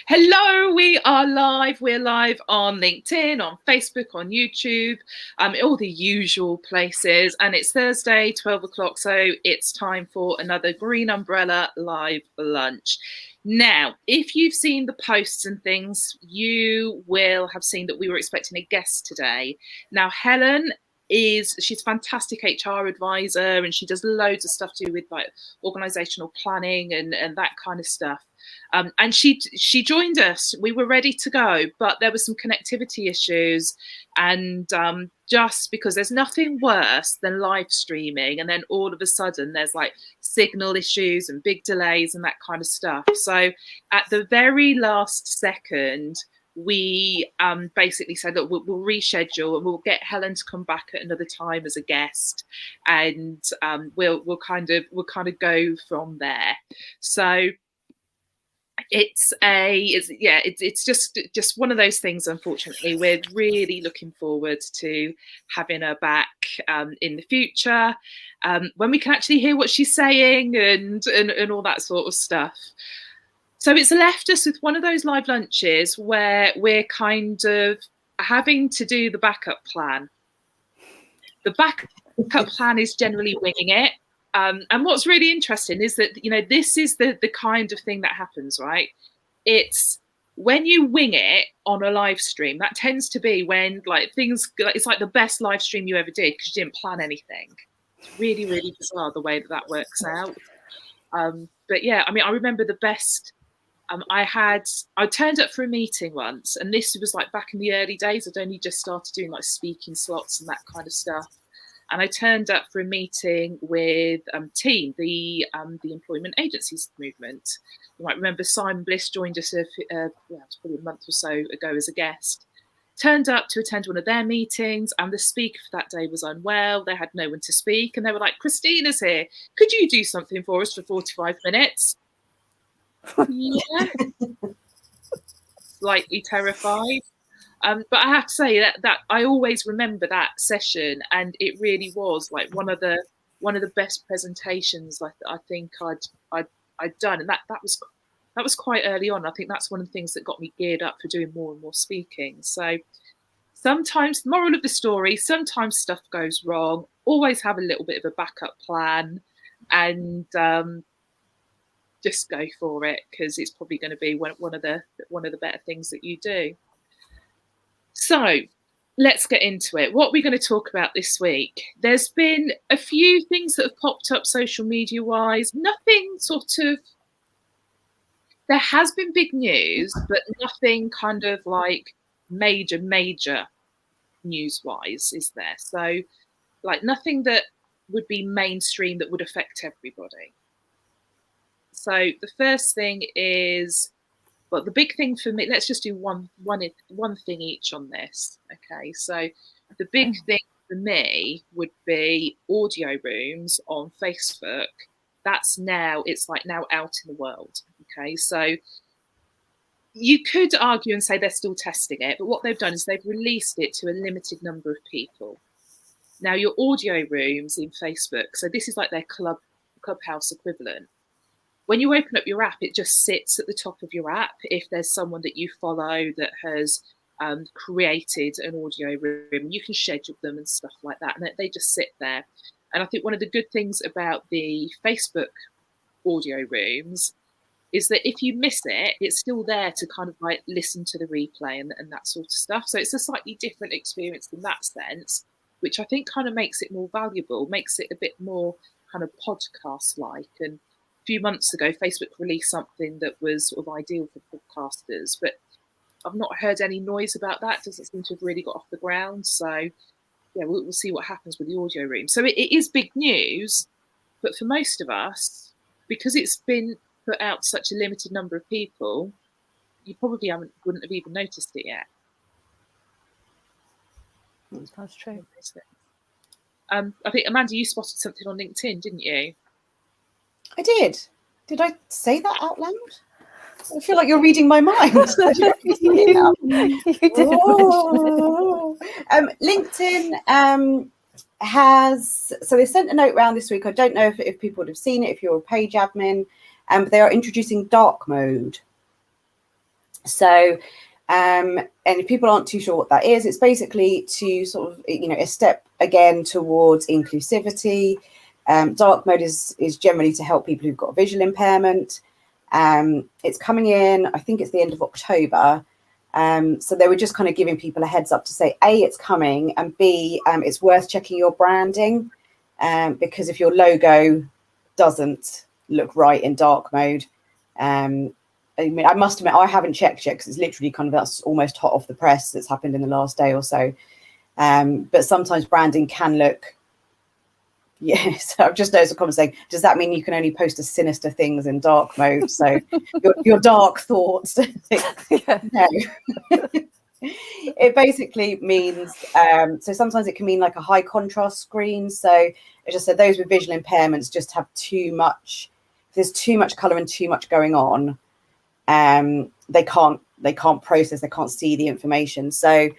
Hello, we are live. We're live on LinkedIn, on Facebook, on YouTube, all the usual places. And it's Thursday, 12 o'clock. So it's time for another Green Umbrella live lunch. Now, if you've seen the posts and things, you will have seen that we were expecting a guest today. Now, Helen she's a fantastic HR advisor, and she does loads of stuff to do with like organizational planning and that kind of stuff. And she joined us. We were ready to go, but there were some connectivity issues. And just because there's nothing worse than live streaming, and then all of a sudden there's like signal issues and big delays and that kind of stuff. So at the very last second, we basically said, look, we'll reschedule and we'll get Helen to come back at another time as a guest, and we'll kind of go from there. So it's just one of those things. Unfortunately, we're really looking forward to having her back in the future, when we can actually hear what she's saying and all that sort of stuff. So it's left us with one of those live lunches where we're kind of having to do the backup plan. The backup plan is generally winging it. And what's really interesting is that, you know, this is the kind of thing that happens, right? It's when you wing it on a live stream, that tends to be when like things, it's like the best live stream you ever did because you didn't plan anything. It's really, really bizarre the way that works out. But yeah, I mean, I remember the best. I turned up for a meeting once, and this was like back in the early days. I'd only just started doing like speaking slots and that kind of stuff. And I turned up for a meeting with Team, the employment agencies movement. You might remember Simon Bliss joined us it was probably a month or so ago as a guest. Turned up to attend one of their meetings, and the speaker for that day was unwell. They had no one to speak, and they were like, "Christina's here. Could you do something for us for 45 minutes?" Yeah, slightly terrified. But I have to say that I always remember that session, and it really was like one of the best presentations I think I'd done, and that was quite early on. I think that's one of the things that got me geared up for doing more and more speaking. So sometimes, the moral of the story, sometimes stuff goes wrong. Always have a little bit of a backup plan, and just go for it, because it's probably going to be one of the better things that you do. So let's get into it. What we're going to talk about this week. There's been a few things that have popped up social media wise. Nothing sort of, there has been big news, but nothing kind of like major news wise, is there? So like nothing that would be mainstream that would affect everybody. So the first thing is, well, the big thing for me, let's just do one thing each on this. Okay, so the big thing for me would be audio rooms on Facebook. It's now out in the world. Okay, so you could argue and say they're still testing it, but what they've done is they've released it to a limited number of people. Now, your audio rooms in Facebook, so this is like their Clubhouse equivalent. When you open up your app, it just sits at the top of your app. If there's someone that you follow that has created an audio room, you can schedule them and stuff like that, and they just sit there. And I think one of the good things about the Facebook audio rooms is that if you miss it, it's still there to kind of like listen to the replay and that sort of stuff. So it's a slightly different experience in that sense, which I think kind of makes it more valuable, makes it a bit more kind of podcast-like. And few months ago, Facebook released something that was sort of ideal for podcasters, but I've not heard any noise about that. It doesn't seem to have really got off the ground. So yeah, we'll see what happens with the audio room. So it is big news, but for most of us, because it's been put out to such a limited number of people, you probably wouldn't have even noticed it yet. That's true. I think, Amanda, you spotted something on LinkedIn, didn't you? I did. Did I say that out loud? I feel like you're reading my mind. You did. LinkedIn so they sent a note around this week. I don't know if people would have seen it, if you're a page admin, but they are introducing dark mode. So, and if people aren't too sure what that is, it's basically to sort of, a step again towards inclusivity. Dark mode is generally to help people who've got visual impairment. It's coming in, I think it's the end of October. So they were just kind of giving people a heads up to say, A, it's coming, and B, it's worth checking your branding, because if your logo doesn't look right in dark mode, I mean, I must admit, I haven't checked yet because it's literally kind of, that's almost hot off the press. That's happened in the last day or so. But sometimes branding can look, so I've just noticed a comment saying, does that mean you can only post sinister things in dark mode? So your dark thoughts. No. It basically means, so sometimes it can mean like a high contrast screen. So I just said those with visual impairments just have too much, there's too much color and too much going on. They can't process, they can't see the information. So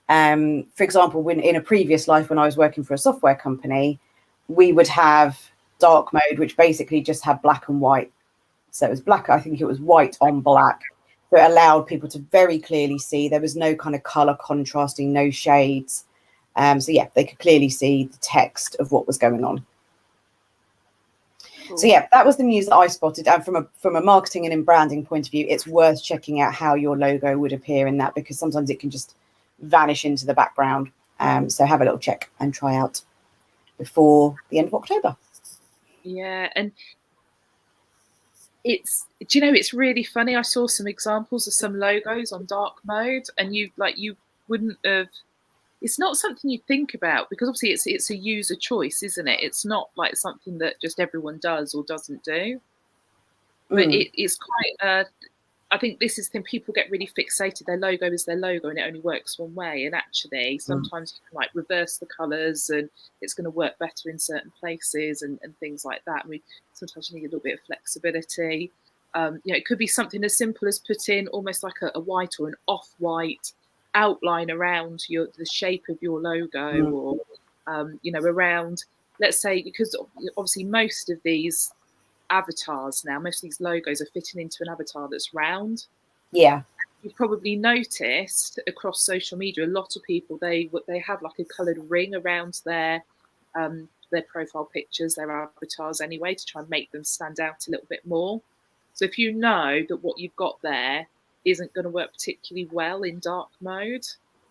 for example, when in a previous life, when I was working for a software company, we would have dark mode, which basically just had black and white. So it was black, I think it was white on black. So it allowed people to very clearly see. There was no kind of color contrasting, no shades. So yeah, they could clearly see the text of what was going on. Cool. So yeah, that was the news that I spotted. And from a marketing and in branding point of view, it's worth checking out how your logo would appear in that, because sometimes it can just vanish into the background. So have a little check and try out before the end of October. Yeah, and it's really funny. I saw some examples of some logos on dark mode, and you wouldn't have. It's not something you think about, because obviously it's a user choice, isn't it? It's not like something that just everyone does or doesn't do. But it's quite. I think this is the thing, people get really fixated. Their logo is their logo, and it only works one way. And actually, sometimes you can reverse the colours, and it's going to work better in certain places and things like that. I mean, sometimes you need a little bit of flexibility. It could be something as simple as put in almost like a white or an off-white outline around the shape of your logo, or around, let's say, because obviously most of these avatars now, most of these logos are fitting into an avatar that's round. Yeah, you've probably noticed across social media, a lot of people they have like a coloured ring around their profile pictures, their avatars anyway, to try and make them stand out a little bit more. So if you know that what you've got there isn't going to work particularly well in dark mode,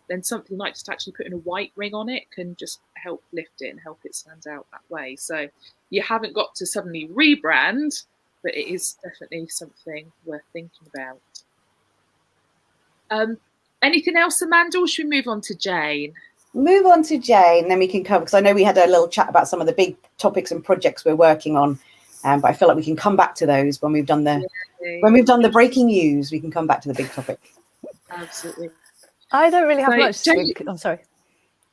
then something like just actually putting a white ring on it can just help lift it and help it stand out that way. So you haven't got to suddenly rebrand, but it is definitely something worth thinking about. Anything else, Amanda, or should we move on to Jane? Move on to Jane, then we can cover, because I know we had a little chat about some of the big topics and projects we're working on, but I feel like we can come back to those when we've done the breaking news. We can come back to the big topic. Absolutely. I don't really have much. I'm sorry,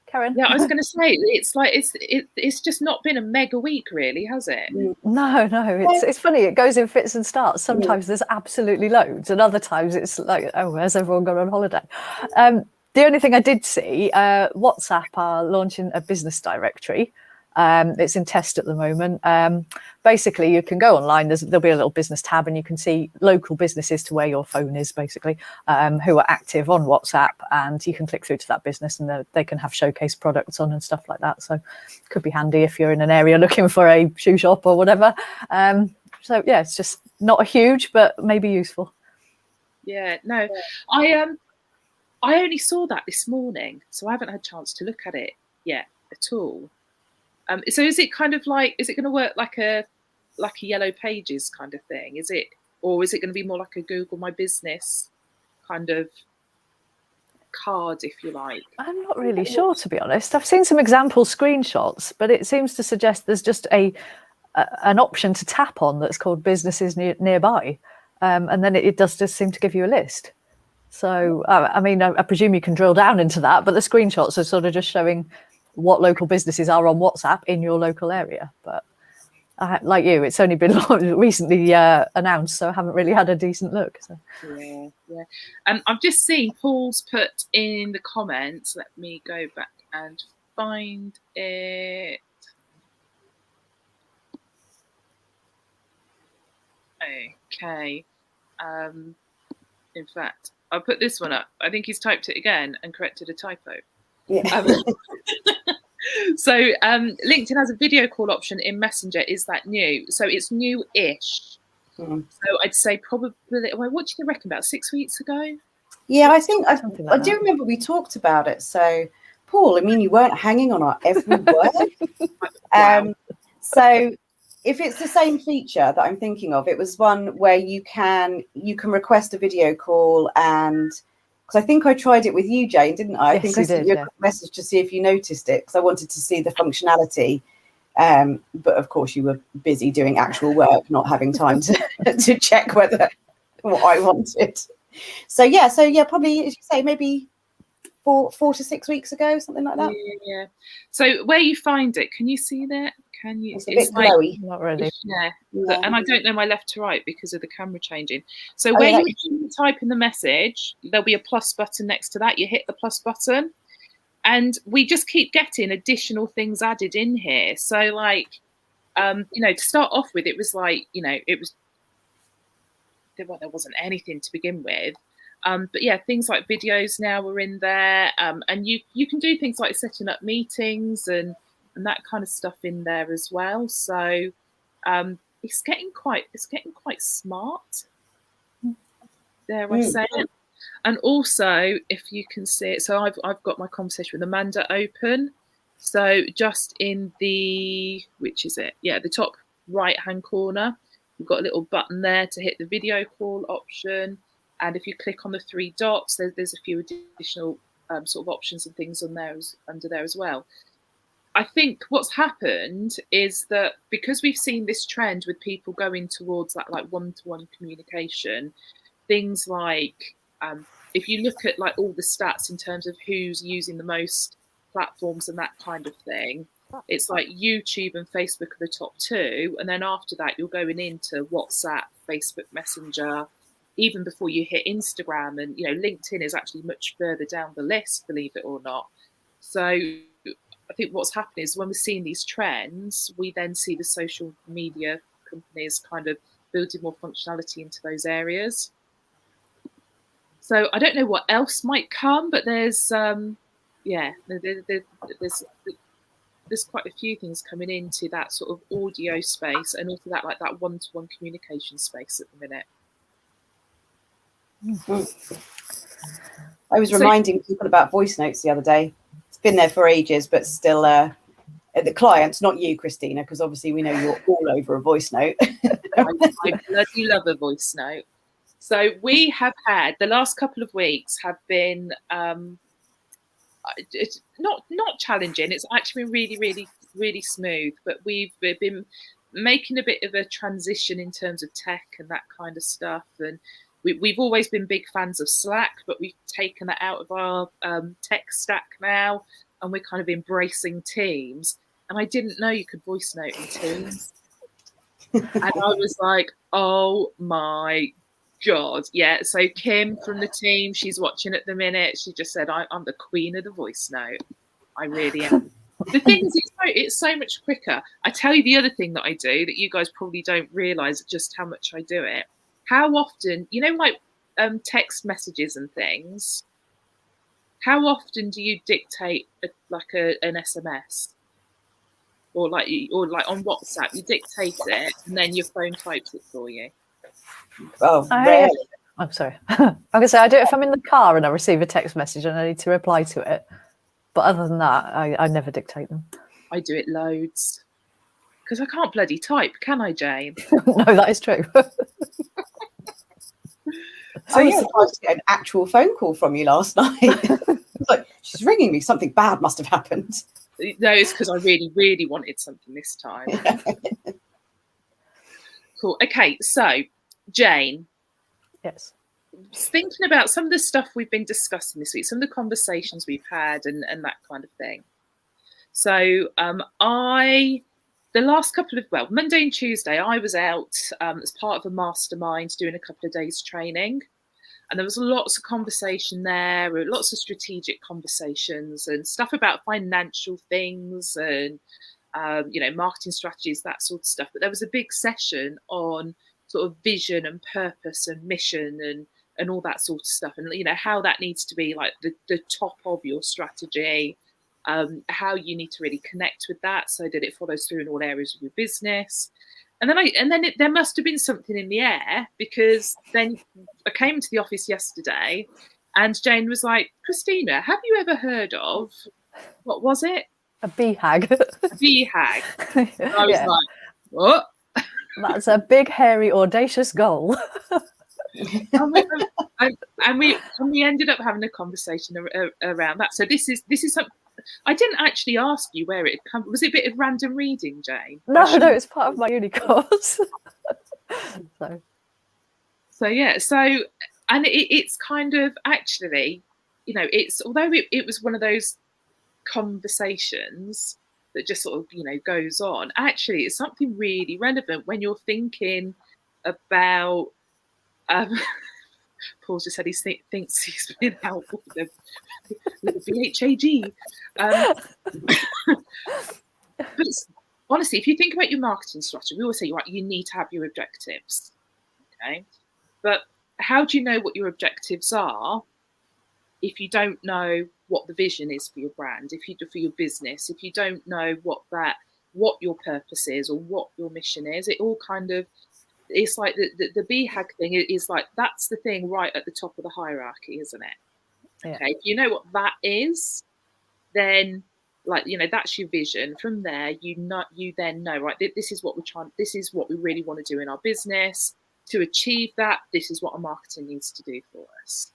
Karen. Yeah, I was going to say, it's like it's just not been a mega week, really, has it? No, it's funny. It goes in fits and starts. Sometimes there's absolutely loads, and other times it's like, oh, where's everyone gone on holiday? The only thing I did see, WhatsApp are launching a business directory. It's in test at the moment. Basically, you can go online. There'll be a little business tab, and you can see local businesses to where your phone is, basically, who are active on WhatsApp, and you can click through to that business, and they can have showcase products on and stuff like that. So, it could be handy if you're in an area looking for a shoe shop or whatever. So yeah, it's just not a huge, but maybe useful. Yeah, no, I only saw that this morning, so I haven't had a chance to look at it yet at all. So is it kind of like, is it going to work like a Yellow Pages kind of thing? Is it, or is it going to be more like a Google My Business kind of card, if you like? I'm not really sure, to be honest. I've seen some example screenshots, but it seems to suggest there's just an option to tap on that's called businesses nearby, and then it does just seem to give you a list. So I mean, I presume you can drill down into that, but the screenshots are sort of just showing what local businesses are on WhatsApp in your local area. But like you, it's only been recently announced, so I haven't really had a decent look. So. Yeah. I've just seen Paul's put in the comments. Let me go back and find it. Okay. In fact, I'll put this one up. I think he's typed it again and corrected a typo. Yeah. So LinkedIn has a video call option in Messenger. Is that new? So it's new-ish. So I'd say probably, well, what do you reckon, about 6 weeks ago? Yeah, I think I like do that. remember we talked about it. So, Paul, I mean, you weren't hanging on our every word. Wow. So if it's the same feature that I'm thinking of, it was one where you can request a video call, and because I think I tried it with you, Jane, didn't I? I Yes, think I you sent did, you a yeah. quick message to see if you noticed it, because I wanted to see the functionality. But of course you were busy doing actual work, not having time to check what I wanted. So yeah, probably, as you say, maybe 4 to 6 weeks ago, something like that. Yeah. So where you find it, can you see that? Can you? It's a bit like, glowy. Not really. Yeah. Yeah. And I don't know my left to right because of the camera changing. So Oh, where yeah, you type in the message, there'll be a plus button next to that. You hit the plus button, and we just keep getting additional things added in here. So like, to start off with, it was like, there wasn't anything to begin with. But yeah, things like videos now are in there, and you can do things like setting up meetings and that kind of stuff in there as well. So it's getting quite smart, dare I say it. And also, if you can see it, so I've got my conversation with Amanda open. So just in the, which is it? Yeah, the top right hand corner, you've got a little button there to hit the video call option. And if you click on the 3 dots, there's a few additional sort of options and things on there under there as well. I think what's happened is that because we've seen this trend with people going towards that like one-to-one communication, things like if you look at like all the stats in terms of who's using the most platforms and that kind of thing, it's like YouTube and Facebook are the top 2, and then after that you're going into WhatsApp, Facebook Messenger, even before you hit Instagram, and LinkedIn is actually much further down the list, believe it or not. So I think what's happening is when we're seeing these trends, we then see the social media companies kind of building more functionality into those areas. So I don't know what else might come, but there's there's quite a few things coming into that sort of audio space, and also that like that one-to-one communication space at the minute. I was reminding people about voice notes the other day. It's been there for ages, but still, the clients, not you, Christina, because obviously we know you're all over a voice note. I bloody love a voice note. So we have had, the last couple of weeks have been it's not challenging. It's actually been really, really, really smooth. But we've been making a bit of a transition in terms of tech and that kind of stuff. And we've always been big fans of Slack, but we've taken that out of our tech stack now, and we're kind of embracing Teams. And I didn't know you could voice note in Teams. And I was like, oh my God. Yeah. So Kim from the team, she's watching at the minute. She just said, I'm the queen of the voice note. I really am. The thing is, it's so much quicker. I tell you the other thing that I do that you guys probably don't realise just how much I do it. How often, like text messages and things, how often do you dictate an SMS? Or like on WhatsApp, you dictate it and then your phone types it for you. Oh, rarely. I'm sorry. I'm going to say I do it if I'm in the car and I receive a text message and I need to reply to it. But other than that, I never dictate them. I do it loads. Because I can't bloody type, can I, Jane? No, that is true. So I was surprised to get an actual phone call from you last night. It's like, she's ringing me. Something bad must have happened. No, it's because I really, really wanted something this time. Cool. Okay, so Jane. Yes. Thinking about some of the stuff we've been discussing this week, some of the conversations we've had and that kind of thing. So the last couple of, Monday and Tuesday, I was out as part of a mastermind doing a couple of days training. And there was lots of conversation there, lots of strategic conversations and stuff about financial things and, marketing strategies, that sort of stuff. But there was a big session on sort of vision and purpose and mission and all that sort of stuff, and how that needs to be like the top of your strategy, how you need to really connect with that so that it follows through in all areas of your business. And then there must have been something in the air, because then I came to the office yesterday and Jane was like, Christina, have you ever heard of, what was it? A BHAG. A BHAG. And I was like, what? That's a big, hairy, audacious goal. and we ended up having a conversation around that. So this is something I didn't actually ask you where it had come. Was it a bit of random reading, Jane? No, it's part of my uni course. So yeah, and it's kind of actually, it's, although it was one of those conversations that just sort of goes on, actually it's something really relevant when you're thinking about Paul just said he thinks he's been out with the BHAG. But honestly, if you think about your marketing strategy, we always say, right, you need to have your objectives. Okay. But how do you know what your objectives are if you don't know what the vision is for your brand, for your business, if you don't know what your purpose is or what your mission is? It all kind of, it's like the BHAG thing is like, that's the thing right at the top of the hierarchy, isn't it? Yeah. Okay, if you know what that is, then that's your vision. From there, you then know, right, this is what this is what we really want to do in our business. To achieve that, this is what our marketing needs to do for us.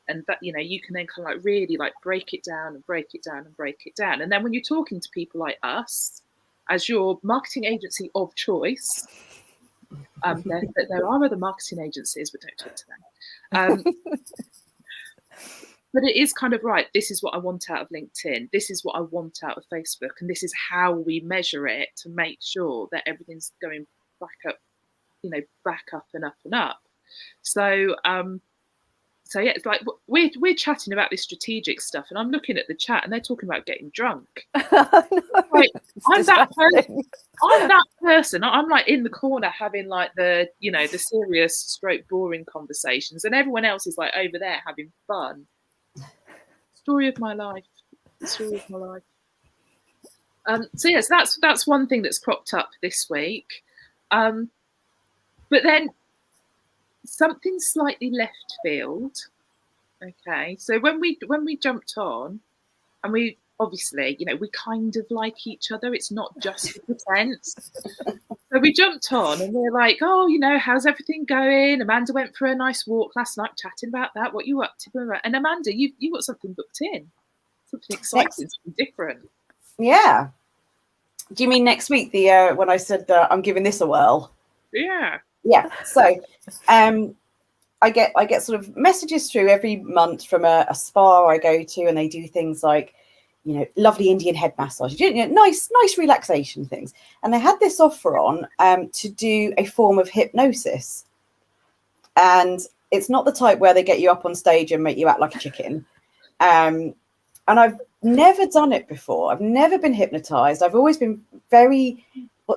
And that, you can then kind of like really like break it down and break it down and break it down. And then when you're talking to people like us, as your marketing agency of choice, there are other marketing agencies, but don't talk to them. But it is kind of right. This is what I want out of LinkedIn. This is what I want out of Facebook. And this is how we measure it to make sure that everything's going back up, back up and up and up. So yeah, it's like we're chatting about this strategic stuff, and I'm looking at the chat, and they're talking about getting drunk. Like, I'm that person. I'm like in the corner having like the the serious stroke boring conversations, and everyone else is like over there having fun. Story of my life. The story of my life. So yes, that's one thing that's cropped up this week. But then something slightly left field. Okay, so when we jumped on, and we obviously, we kind of like each other. It's not just for pretense. So we jumped on, and we're like, oh, how's everything going? Amanda went for a nice walk last night, chatting about that. What you up to? And Amanda, you got something booked in, something exciting, something different. Yeah. Do you mean next week? The when I said I'm giving this a whirl? Yeah. Yeah. So, I get sort of messages through every month from a spa I go to, and they do things like, lovely Indian head massage, nice relaxation things. And they had this offer on to do a form of hypnosis. And it's not the type where they get you up on stage and make you act like a chicken. And I've never done it before. I've never been hypnotized. I've always been very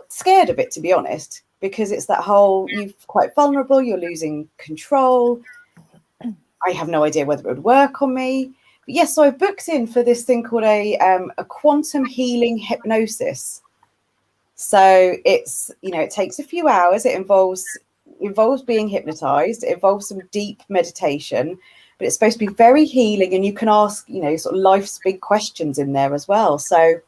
scared of it, to be honest, because it's that whole, you're quite vulnerable, you're losing control. I have no idea whether it would work on me. But yes, so I booked in for this thing called a quantum healing hypnosis. So it's, it takes a few hours. It involves being hypnotized. It involves some deep meditation, but it's supposed to be very healing, and you can ask, sort of life's big questions in there as well. So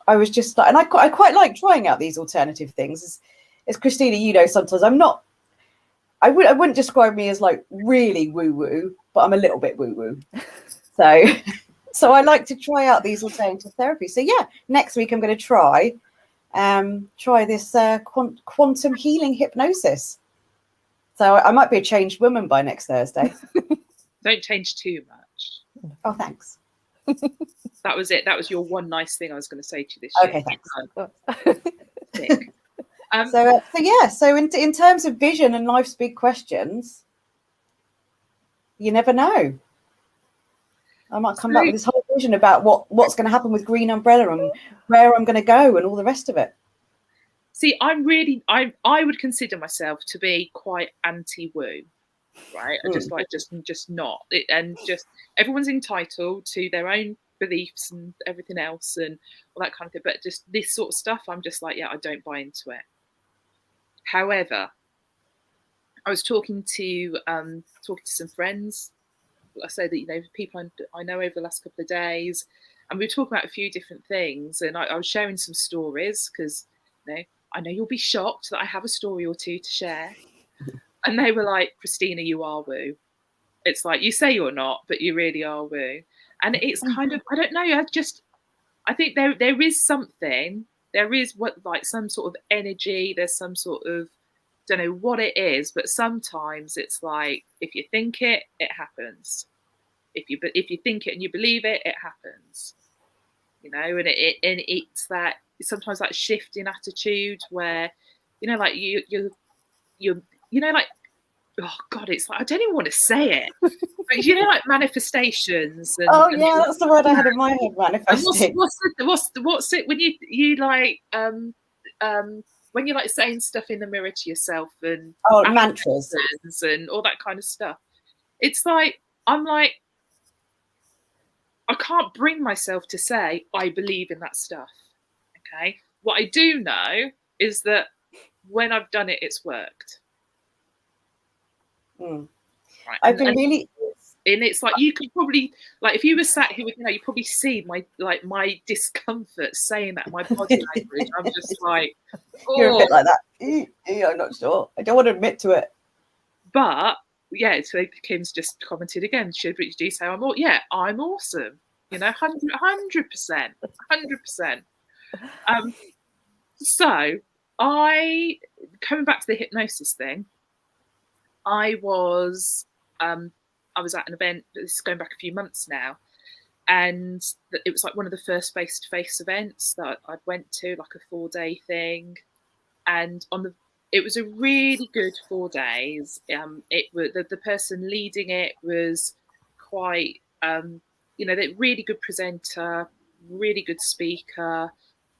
I was just like, and I quite like trying out these alternative things. As Christina, sometimes I wouldn't describe me as like really woo-woo, but I'm a little bit woo-woo. So I like to try out these alternative therapies. So yeah, next week I'm going to try this quantum healing hypnosis. So I might be a changed woman by next Thursday. Don't change too much. Oh, thanks. That was it. That was your one nice thing I was going to say to you this year. Okay, thanks. So in terms of vision and life's big questions, you never know. I might come back with this whole vision about what's going to happen with Green Umbrella and where I'm going to go and all the rest of it. See, I would consider myself to be quite anti-woo. right? I just like just not it, and just everyone's entitled to their own beliefs and everything else and all that kind of thing. But just this sort of stuff, I'm just like, yeah, I don't buy into it. However, I was talking to some friends. I say that, you know, people I know over the last couple of days, and we were talking about a few different things, and I was sharing some stories because, you know, I know you'll be shocked that I have a story or two to share. And they were like, Christina, you are woo. It's like, you say you're not, but you really are woo. And it's kind of, I don't know, I think there is something, there is like some sort of energy, there's some sort of, don't know what it is, but sometimes it's like, if you think it, it happens. If you think it and you believe it, it happens. You know, and it's that sometimes that shift in attitude where, you know, like you know, like, oh God, it's like, I don't even want to say it, but you know, like manifestations. And, that's the word I had in my head, manifesting. What's it when you like when you're like saying stuff in the mirror to yourself and mantras and all that kind of stuff? It's like, I'm like, I can't bring myself to say I believe in that stuff. Okay, what I do know is that when I've done it, it's worked. Right. I've been really, and it's like, you could probably, like, if you were sat here, you know, you probably see my discomfort saying that, my body language. I'm just like, oh. You're a bit like that. I'm not sure. I don't want to admit to it. But yeah, so Kim's just commented again. Should we do say I'm awesome? You know, 100%. So coming back to the hypnosis thing, I was at an event, this is going back a few months now, and it was like one of the first face-to-face events that I went to, like a 4-day thing, and it was a really good 4 days. It was the person leading it was quite, you know, the really good presenter, really good speaker,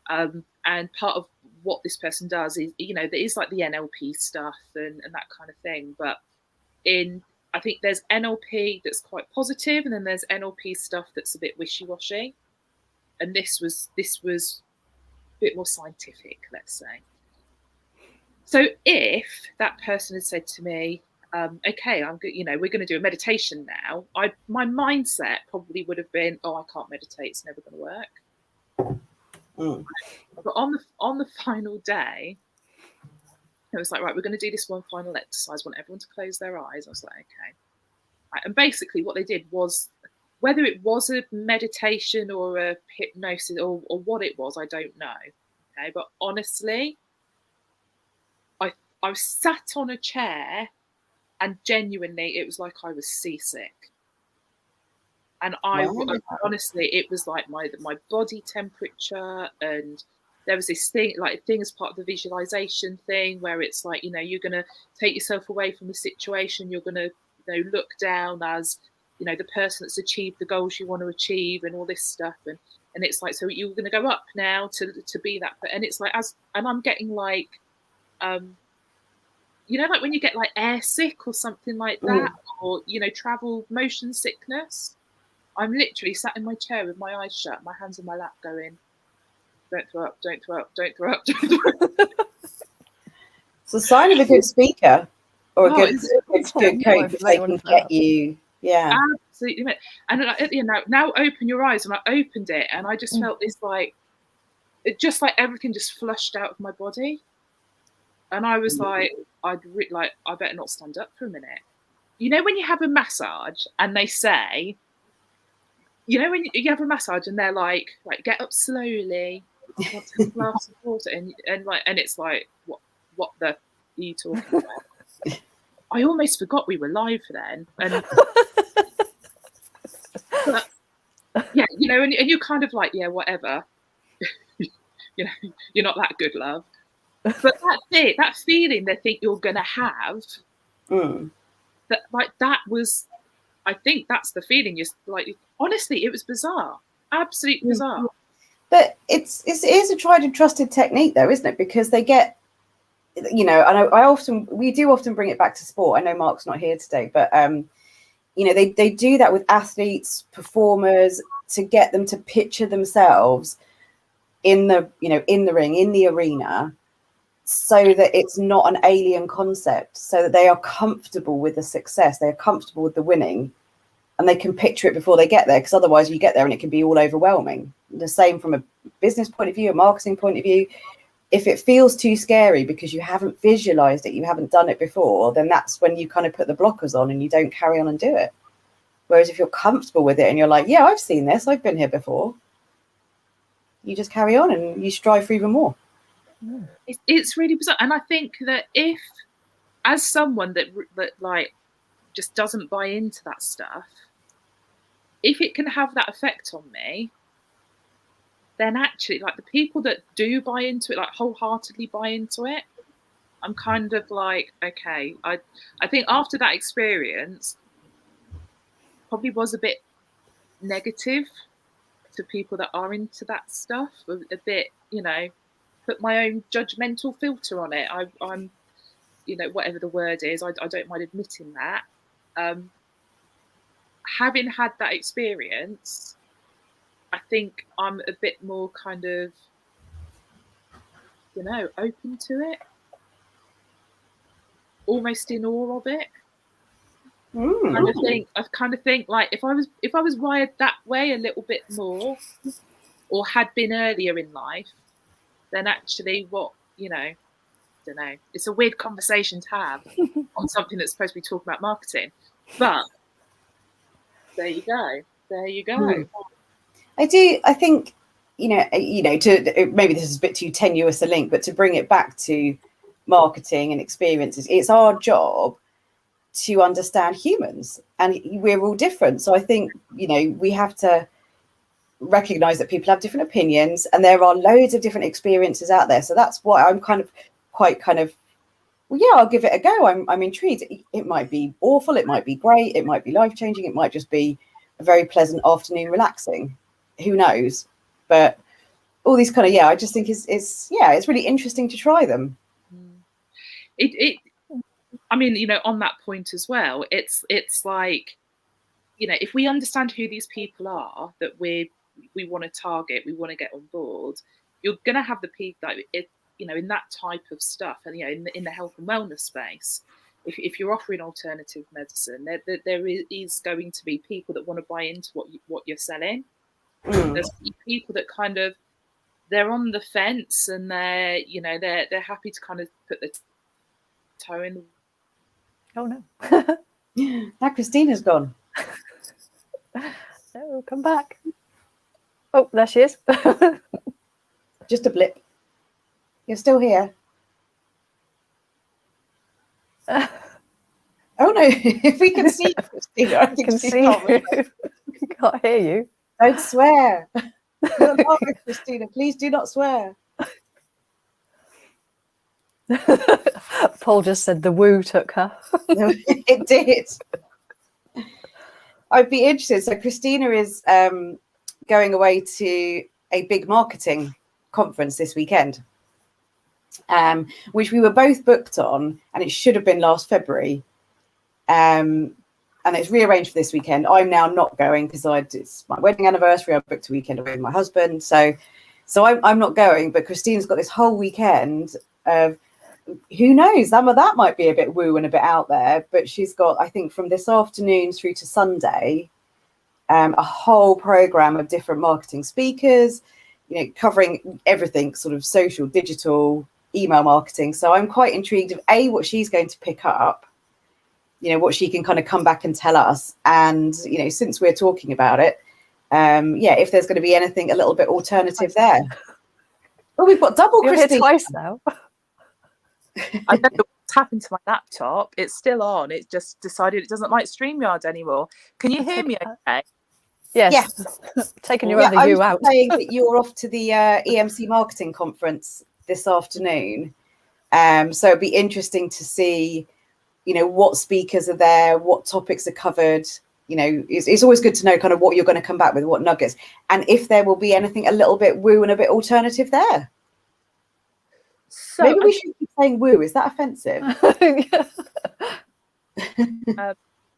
and part of what this person does is, you know, there is like the NLP stuff and that kind of thing. But I think there's NLP that's quite positive, and then there's NLP stuff that's a bit wishy-washy. And this was a bit more scientific, let's say. So if that person had said to me, okay, I'm good, you know, we're going to do a meditation now, my mindset probably would have been, oh, I can't meditate, it's never going to work. But on the final day, it was like, right, we're going to do this one final exercise. I want everyone to close their eyes. I was like, okay. Right. And basically what they did was, whether it was a meditation or a hypnosis or what it was, I don't know. Okay, but honestly, I was sat on a chair, and genuinely, it was like I was seasick. And honestly, it was like my body temperature, and there was this thing as part of the visualization thing where it's like, you know, you're going to take yourself away from the situation. You're going to, you know, look down as, you know, the person that's achieved the goals you want to achieve and all this stuff. And it's like, so you're going to go up now to be that. And it's like, and I'm getting like, you know, like when you get like air sick or something like that, or, you know, travel motion sickness. I'm literally sat in my chair with my eyes shut, my hands on my lap going, don't throw up, don't throw up, don't throw up, don't throw up. It's a sign of a good speaker or a good coach if they can get you. Yeah. Absolutely. And at the end, now open your eyes. And I opened it, and I just felt this like everything just flushed out of my body. And I was like, I better not stand up for a minute. You know, when you have a massage and they say, you know, when you have a massage and they're like get up slowly, want to have a glass of water, and it's like, what the are you talking about? I almost forgot we were live then, and but, yeah, you know, and you're kind of like, yeah, whatever, you know, you're not that good, love. But that's it, that feeling they think you're gonna have, that was, I think that's the feeling. You're like, honestly, it was bizarre, absolutely bizarre. But it is a tried and trusted technique, though, isn't it? Because they get you know, and we do often bring it back to sport. I know Mark's not here today, but you know, they do that with athletes, performers, to get them to picture themselves in the, you know, in the ring, in the arena, so that it's not an alien concept, so that they are comfortable with the success, they are comfortable with the winning, and they can picture it before they get there, because otherwise you get there and it can be all overwhelming. The same from a business point of view, a marketing point of view. If it feels too scary because you haven't visualized it, you haven't done it before, then that's when you kind of put the blockers on and you don't carry on and do it. Whereas if you're comfortable with it and you're like, yeah, I've seen this, I've been here before, you just carry on and you strive for even more. It's really bizarre. And I think that if, as someone that like just doesn't buy into that stuff, if it can have that effect on me, then actually, like, the people that do buy into it, like wholeheartedly buy into it, I'm kind of like, okay, I think after that experience, probably was a bit negative to people that are into that stuff, a bit, you know, put my own judgmental filter on it. I'm, you know, whatever the word is, I don't mind admitting that. Having had that experience, I think I'm a bit more kind of, you know, open to it, almost in awe of it. I kind of think like if I was wired that way a little bit more, or had been earlier in life, then actually what, you know, I don't know. It's a weird conversation to have on something that's supposed to be talking about marketing, but there you go. There you go. I think, you know, to maybe this is a bit too tenuous a link, but to bring it back to marketing and experiences, it's our job to understand humans, and we're all different. So I think, you know, we have to recognize that people have different opinions and there are loads of different experiences out there. So that's why I'm well, yeah, I'll give it a go. I'm intrigued. It might be awful, it might be great, it might be life-changing, it might just be a very pleasant afternoon relaxing. Who knows? But all these kind of, I just think it's really interesting to try them. I mean, you know, on that point as well, it's like, you know, if we understand who these people are that we want to target, we want to get on board, you're going to have the people that, you know, in that type of stuff, and, you know, in the health and wellness space, if you're offering alternative medicine, there is going to be people that want to buy into what you're selling. There's people that kind of, they're on the fence, and they're, you know, they're happy to kind of put the toe in. Oh no. Now Christina's gone. No, come back. Oh, there she is. Just a blip. You're still here. Oh no, if we can see you, Christina, I think can see you. Can't hear you. Don't swear. You're not, Christina, please do not swear. Paul just said the woo took her. It did. I'd be interested. So Christina is going away to a big marketing conference this weekend, which we were both booked on, and it should have been last February. And it's rearranged for this weekend. I'm now not going because it's my wedding anniversary. I booked a weekend away with my husband. So I'm not going, but Christina's got this whole weekend of, who knows, some of that might be a bit woo and a bit out there, but she's got, I think, from this afternoon through to Sunday, a whole program of different marketing speakers, you know, covering everything, sort of social, digital, email marketing. So I'm quite intrigued of what she's going to pick up, you know, what she can kind of come back and tell us. And, you know, since we're talking about it, if there's going to be anything a little bit alternative there. Oh, we've got double You're Christine. here twice now. I don't know what's happened to my laptop. It's still on. It just decided it doesn't like StreamYard anymore. Can you hear me okay? Yes. Taking your other you out. I was saying that you're off to the EMC marketing conference this afternoon. So it'd be interesting to see, you know, what speakers are there, what topics are covered. You know, it's always good to know kind of what you're going to come back with, what nuggets, and if there will be anything a little bit woo and a bit alternative there. So maybe we should be saying woo. Is that offensive?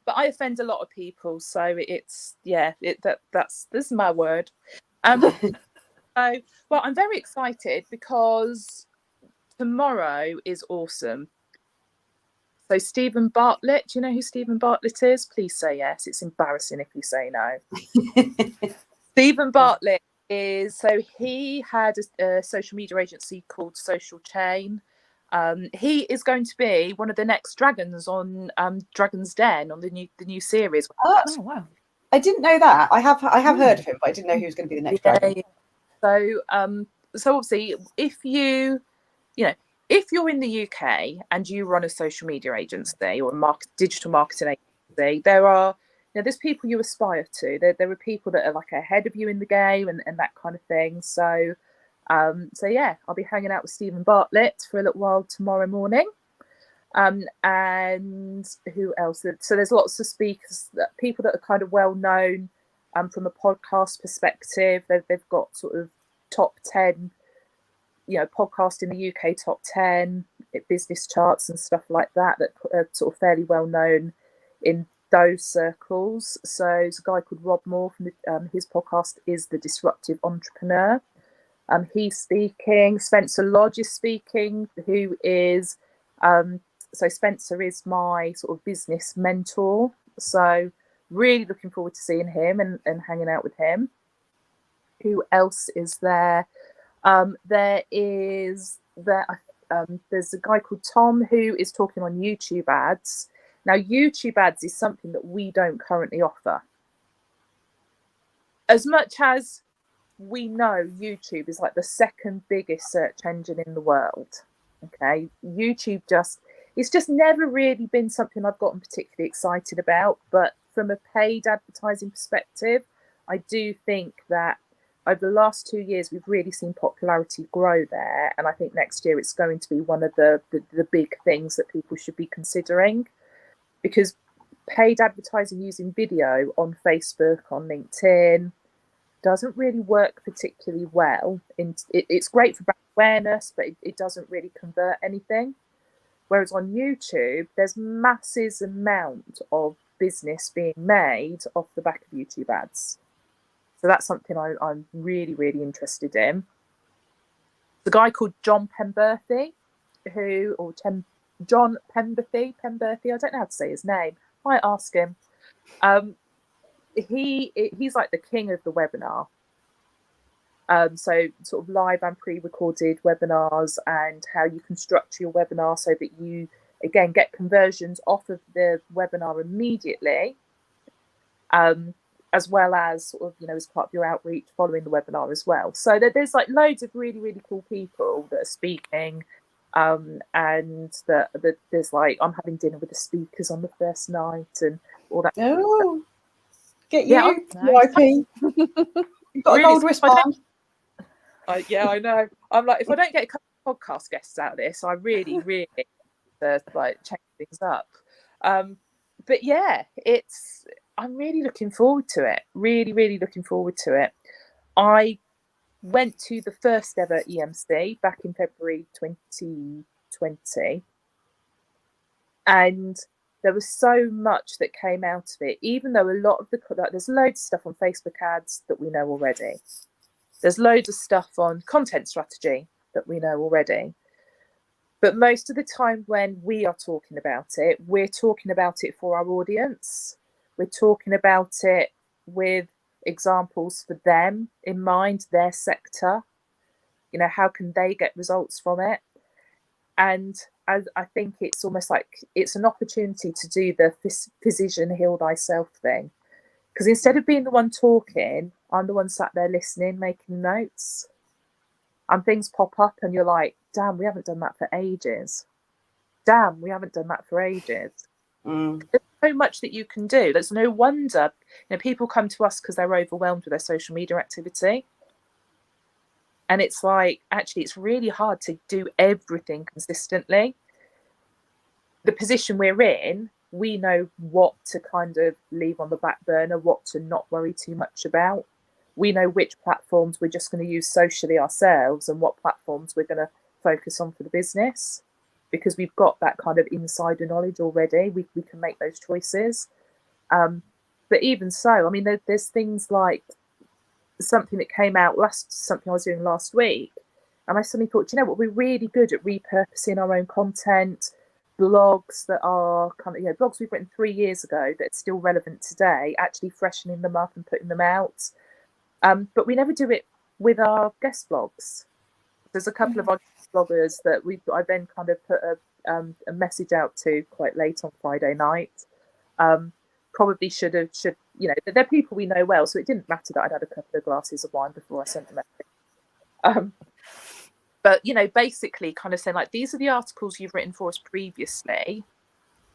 But I offend a lot of people, so it's this is my word. So, well, I'm very excited because tomorrow is awesome. So Stephen Bartlett, do you know who Stephen Bartlett is? Please say yes. It's embarrassing if you say no. Stephen Bartlett he had a social media agency called Social Chain. He is going to be one of the next dragons on Dragon's Den on the new series. Oh, wow! I didn't know that. I have heard of him, but I didn't know he was going to be the next dragon. So obviously, if you're in the UK and you run a social media agency or a digital marketing agency, there's people you aspire to. There are people that are like ahead of you in the game and that kind of thing. So yeah, I'll be hanging out with Stephen Bartlett for a little while tomorrow morning. And who else? So there's lots of speakers, people that are kind of well known from a podcast perspective. They've got sort of top 10, podcast in the UK top 10 business charts and stuff like that are sort of fairly well known in those circles. So there's a guy called Rob Moore from his podcast is The Disruptive Entrepreneur. He's speaking. Spencer Lodge is speaking, who is so Spencer is my sort of business mentor. So really looking forward to seeing him and hanging out with him. Who else is there? There's a guy called Tom who is talking on YouTube ads. Now, YouTube ads is something that we don't currently offer. As much as we know YouTube is like the second biggest search engine in the world. Okay, YouTube it's just never really been something I've gotten particularly excited about. But from a paid advertising perspective, I do think that over the last 2 years, we've really seen popularity grow there. And I think next year it's going to be one of the big things that people should be considering, because paid advertising using video on Facebook, on LinkedIn, doesn't really work particularly well. It's great for brand awareness, but it doesn't really convert anything. Whereas on YouTube, there's massive amount of business being made off the back of YouTube ads. So that's something I'm really, really interested in. The guy called John Pemberthy, John Pemberthy, I don't know how to say his name. Might ask him. He's like the king of the webinar. So sort of live and pre-recorded webinars and how you can structure your webinar so that you, again, get conversions off of the webinar immediately, as well as sort of, as part of your outreach following the webinar as well. So there's like loads of really, really cool people that are speaking, and that there's like, I'm having dinner with the speakers on the first night and all that. Oh, get you, nice. VIP. You've got a gold wristband. Yeah, I know. I'm like, if I don't get a couple of podcast guests out of this, I really, really like change things up. But yeah, I'm really looking forward to it. Really, really looking forward to it. I went to the first ever EMC back in February 2020, and there was so much that came out of it. Even though a lot of there's loads of stuff on Facebook ads that we know already. There's loads of stuff on content strategy that we know already. But most of the time when we are talking about it, we're talking about it for our audience. We're talking about it with examples for them in mind, their sector. How can they get results from it? And I think it's almost like it's an opportunity to do the physician heal thyself thing. Because instead of being the one talking, I'm the one sat there listening, making notes. And things pop up and you're like, damn, we haven't done that for ages. Damn, we haven't done that for ages. There's so much that you can do. There's no wonder people come to us because they're overwhelmed with their social media activity. And it's like, actually, it's really hard to do everything consistently. The position we're in, we know what to kind of leave on the back burner, what to not worry too much about. We know which platforms we're just going to use socially ourselves and what platforms we're going to focus on for the business, because we've got that kind of insider knowledge already. We can make those choices. But even so, I mean, there's things like something that came out something I was doing last week, and I suddenly thought, you know what, we're really good at repurposing our own content, blogs that are kind of, you know, blogs we've written 3 years ago that's still relevant today, actually freshening them up and putting them out. But we never do it with our guest blogs. There's a couple of our bloggers that I then kind of put a message out to quite late on Friday night. Probably should, you know, they're people we know well, so it didn't matter that I'd had a couple of glasses of wine before I sent them out. But, you know, basically kind of saying, like, these are the articles you've written for us previously.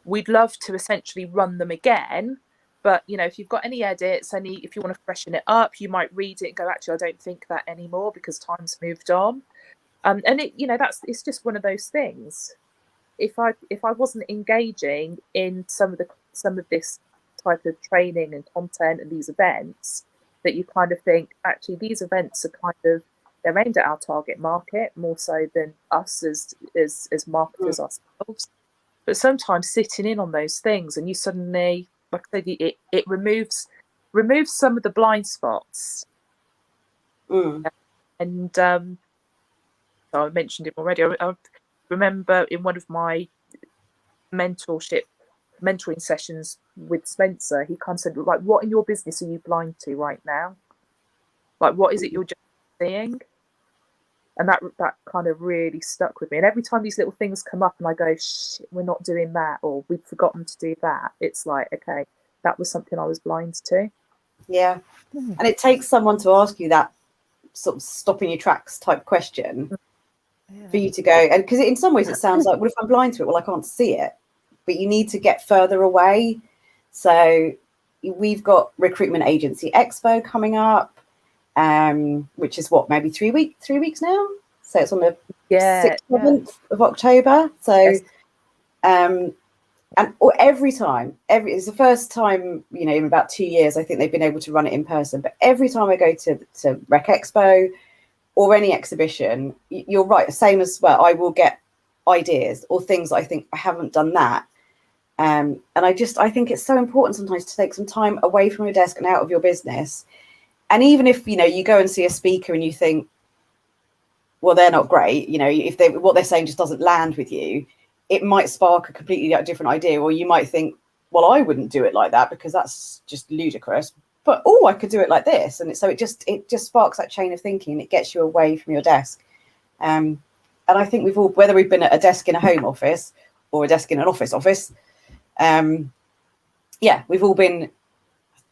We'd love to essentially run them again. But, you know, if you've got any edits, if you want to freshen it up, you might read it and go, actually, I don't think that anymore because time's moved on. And it, you know, it's just one of those things. If I wasn't engaging in some of this type of training and content and these events, that you kind of think, actually, these events are kind of, they're aimed at our target market more so than us as marketers ourselves. But sometimes sitting in on those things, and you suddenly, like I said, it removes some of the blind spots. And so I mentioned it already. I remember in one of my mentoring sessions with Spencer, he kind of said, like, what in your business are you blind to right now? Like, what is it you're just seeing? And that kind of really stuck with me. And every time these little things come up and I go, shit, we're not doing that, or we've forgotten to do that, it's like, okay, that was something I was blind to. Yeah. And it takes someone to ask you that sort of stop in your tracks type question for you to go. And because in some ways it sounds like, well, if I'm blind to it, well, I can't see it. But you need to get further away. So we've got Recruitment Agency Expo coming up, which is what, maybe 3 weeks now. So it's on the 6th, 7th of October. So, and every time, it's the first time, you know, in about 2 years, I think they've been able to run it in person. But every time I go to Rec Expo or any exhibition, you're right, same as well, I will get ideas or things I think I haven't done that. And I think it's so important sometimes to take some time away from your desk and out of your business. And even if, you know, you go and see a speaker and you think, well, they're not great, you know, if what they're saying just doesn't land with you, it might spark a completely different idea. Or you might think, well, I wouldn't do it like that because that's just ludicrous. But, oh, I could do it like this. And so it just sparks that chain of thinking. It gets you away from your desk. And I think we've all, whether we've been at a desk in a home office or a desk in an office, we've all been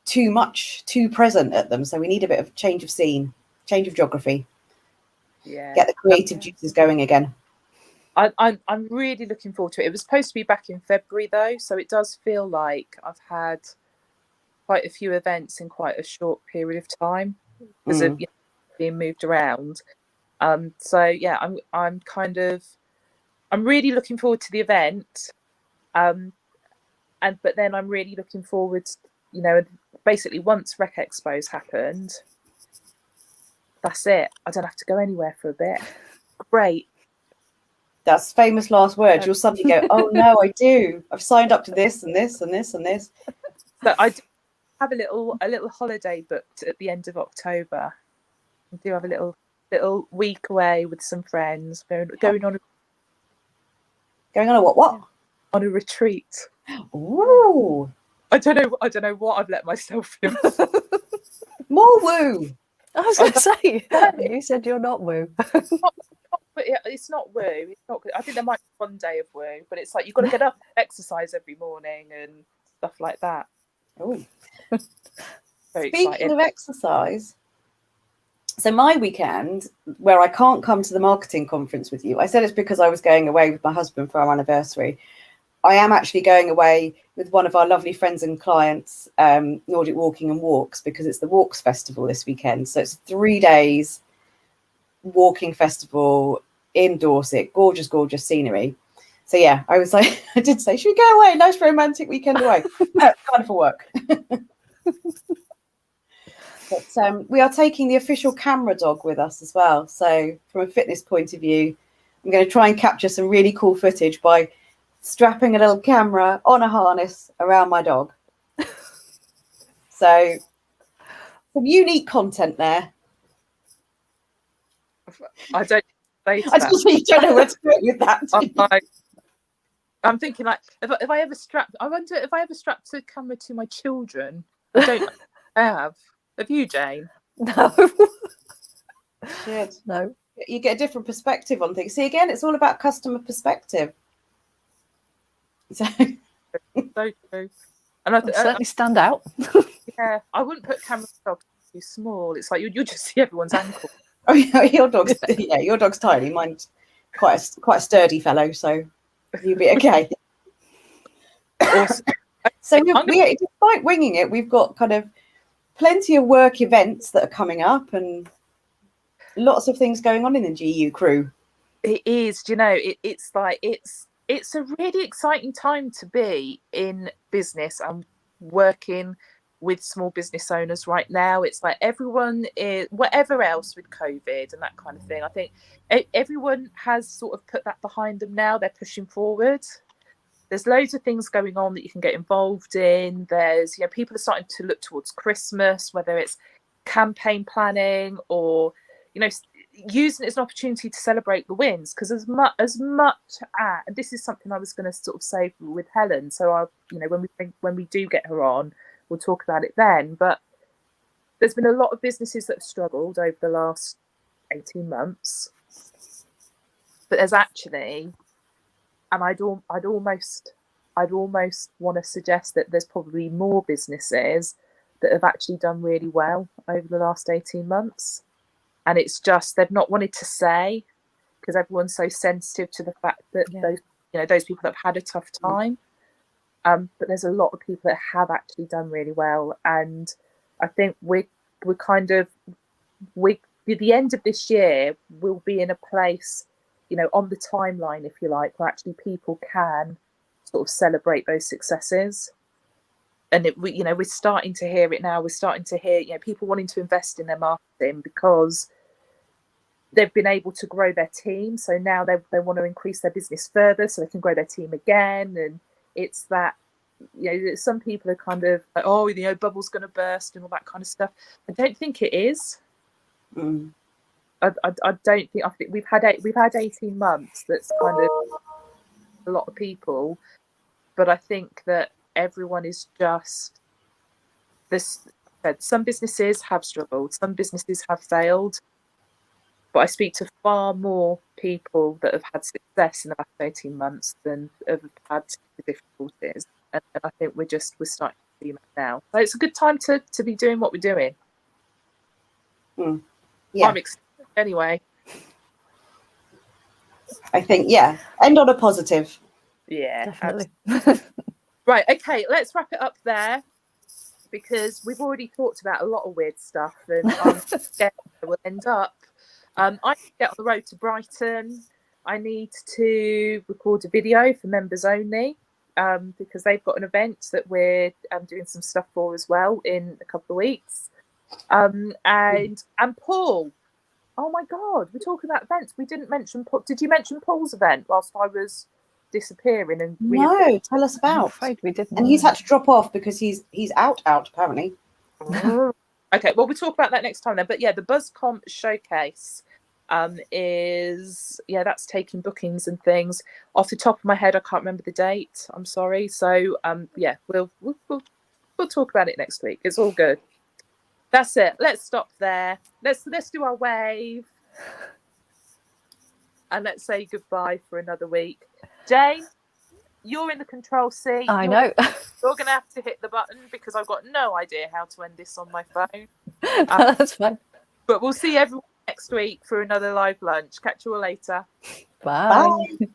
too present at them. So we need a bit of change of scene, change of geography. Yeah. Get the creative juices going again. I'm really looking forward to it. It was supposed to be back in February though, so it does feel like I've had quite a few events in quite a short period of time because of, you know, being moved around. So yeah, I'm really looking forward to the event. But then I'm really looking forward, you know, basically once Rec Expo's happened, that's it. I don't have to go anywhere for a bit. Great. That's famous last words. You'll suddenly go, oh no, I do. I've signed up to this and this and this and this. So I do have a little holiday booked at the end of October. I do have a little week away with some friends, going on a what? On a retreat. Ooh. I don't know what I've let myself in. More woo. I was going to say, you said you're not woo. But it's not woo. It's not good. I think there might be one day of woo, but it's like you've got to get up, exercise every morning, and stuff like that. Oh, speaking of exercise, so my weekend where I can't come to the marketing conference with you, I said it's because I was going away with my husband for our anniversary. I am actually going away with one of our lovely friends and clients, Nordic Walking and Walks, because it's the Walks Festival this weekend. So it's 3 days walking festival in Dorset, gorgeous scenery. So yeah, I was like, I did say, should we go away? Nice romantic weekend away. Kind of for work. But we are taking the official camera dog with us as well. So from a fitness point of view, I'm going to try and capture some really cool footage by strapping a little camera on a harness around my dog. So some unique content there. I don't say to I that. just you don't know where to go with that. I'm thinking like if I ever strap, I wonder if I ever strapped a camera to my children. I don't have you, Jane? No. Good. No. You get a different perspective on things. See, again, it's all about customer perspective. So true. And I certainly stand out. Yeah, I wouldn't put camera dogs too small. It's like you'll just see everyone's ankle. Oh, yeah, your dog's tiny. Mine's quite a sturdy fellow, so you'll be okay. Awesome. So we despite winging it, we've got kind of plenty of work events that are coming up and lots of things going on in the GU crew. It is, it's like it's a really exciting time to be in business and working with small business owners right now. It's like everyone is, whatever else with COVID and that kind of thing, I think everyone has sort of put that behind them now. They're pushing forward. There's loads of things going on that you can get involved in. There's, people are starting to look towards Christmas, whether it's campaign planning or, using it as an opportunity to celebrate the wins. Because as much and this is something I was going to sort of say with Helen. So when we do get her on, we'll talk about it then. But there's been a lot of businesses that have struggled over the last 18 months. But there's actually, and I'd almost want to suggest that there's probably more businesses that have actually done really well over the last 18 months. And it's just they've not wanted to say, because everyone's so sensitive to the fact that those people that have had a tough time. But there's a lot of people that have actually done really well, and I think we're at the end of this year, we'll be in a place, on the timeline, if you like, where actually people can sort of celebrate those successes. And we're starting to hear it now. We're starting to hear, people wanting to invest in their marketing because they've been able to grow their team. So now they want to increase their business further so they can grow their team again. And it's that, some people are kind of like, oh, bubble's going to burst and all that kind of stuff. I don't think it is. I don't think. I think we've had 18 months. That's kind of a lot of people, but I think that everyone is just this. Some businesses have struggled. Some businesses have failed. But I speak to far more people that have had success in the last 18 months than have had difficulties. And I think we're starting to see that now. So it's a good time to be doing what we're doing. Yeah. I'm excited anyway. I think, end on a positive. Yeah, definitely. Right, okay, let's wrap it up there, because we've already talked about a lot of weird stuff, and I'm scared we'll end up. I need to get on the road to Brighton. I need to record a video for members only, because they've got an event that we're doing some stuff for as well in a couple of weeks. And Paul, oh my God, we're talking about events. We didn't mention Paul. Did you mention Paul's event whilst I was disappearing? And no, tell us about. I'm afraid we didn't. And he's had to drop off because he's out apparently. Okay, well, we'll talk about that next time then. But the BuzzComp showcase is that's taking bookings and things. Off the top of my head, I can't remember the date. I'm sorry. So we'll talk about it next week. It's all good. That's it. Let's stop there. Let's do our wave, and let's say goodbye for another week. Jane, you're in the control seat. I know. You're going to have to hit the button because I've got no idea how to end this on my phone. That's fine. But we'll see everyone next week for another live lunch. Catch you all later. Bye. Bye.